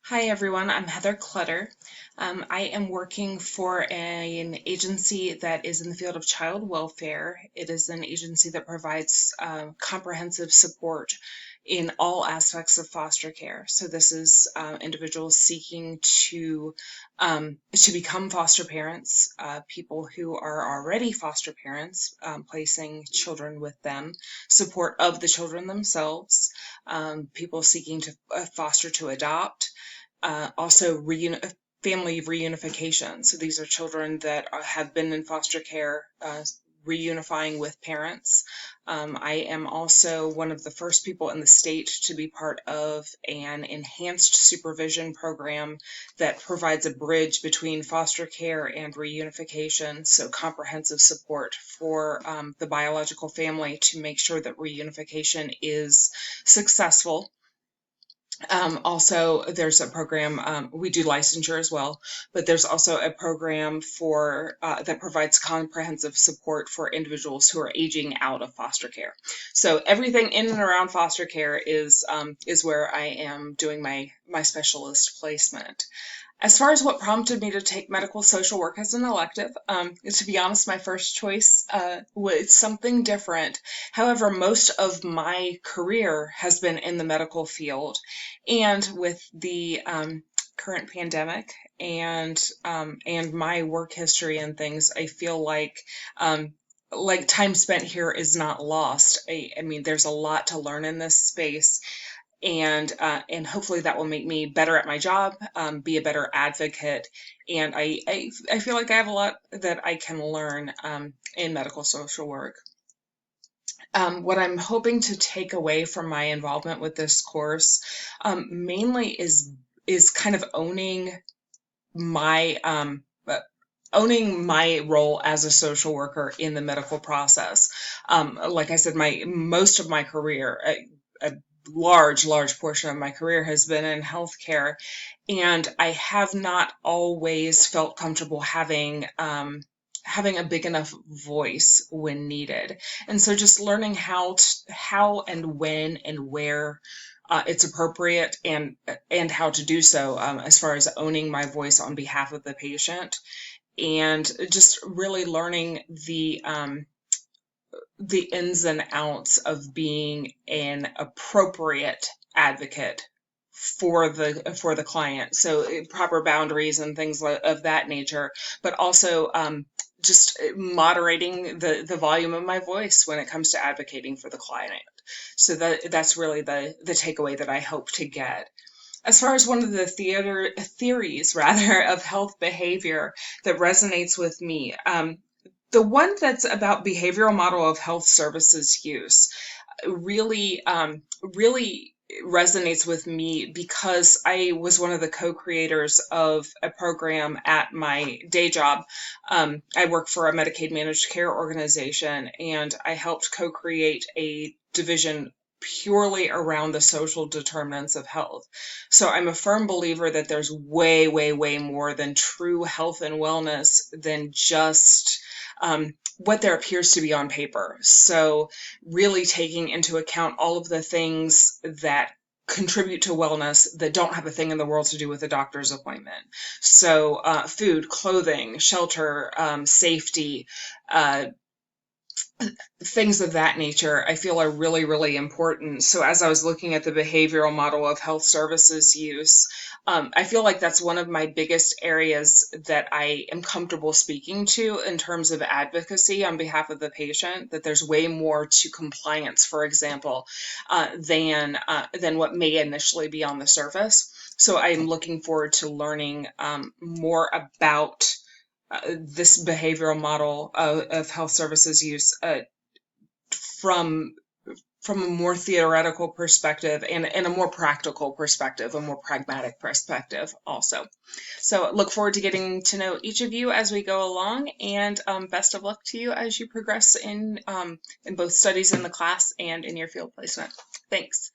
Hi everyone, I'm Heather Clutter. I am working for an agency that is in the field of child welfare. It is an agency that provides comprehensive support in all aspects of foster care. So this is individuals seeking to become foster parents, people who are already foster parents, placing children with them, support of the children themselves, people seeking to foster to adopt, also family reunification. So these are children that have been in foster care, reunifying with parents. I am also one of the first people in the state to be part of an enhanced supervision program that provides a bridge between foster care and reunification, so comprehensive support for the biological family to make sure that reunification is successful. Also, there's a program, we do licensure as well, but there's also a program for that provides comprehensive support for individuals who are aging out of foster care. So everything in and around foster care is where I am doing my specialist placement. As far as what prompted me to take medical social work as an elective, to be honest, my first choice was something different. However, most of my career has been in the medical field, and with the current pandemic and my work history and things, I feel like time spent here is not lost. I mean, there's a lot to learn in this space, and hopefully that will make me better at my job, be a better advocate, and I feel like I have a lot that I can learn in medical social work. What I'm hoping to take away from my involvement with this course mainly is kind of my owning my role as a social worker in the medical process. Like I said, my most of my career, a large portion of my career has been in healthcare, and I have not always felt comfortable having a big enough voice when needed. And so just learning how and when and where it's appropriate and how to do so, as far as owning my voice on behalf of the patient, and just really learning the ins and outs of being an appropriate advocate for the client. So proper boundaries and things of that nature, but also just moderating the volume of my voice when it comes to advocating for the client. So that's really the takeaway that I hope to get. As far as one of the theories rather of health behavior that resonates with me, the one that's about behavioral model of health services use really resonates with me because I was one of the co-creators of a program at my day job. I work for a Medicaid managed care organization, and I helped co-create a division purely around the social determinants of health. So I'm a firm believer that there's way more than true health and wellness than just what there appears to be on paper. So really taking into account all of the things that contribute to wellness that don't have a thing in the world to do with a doctor's appointment. So food, clothing, shelter, safety, things of that nature, I feel are really important. So as I was looking at the behavioral model of health services use, I feel like that's one of my biggest areas that I am comfortable speaking to in terms of advocacy on behalf of the patient, that there's way more to compliance, for example, than what may initially be on the surface. So I'm looking forward to learning more about this behavioral model of health services use from from a more theoretical perspective and a more practical perspective, a more pragmatic perspective also. So look forward to getting to know each of you as we go along, and best of luck to you as you progress in both studies in the class and in your field placement. Thanks.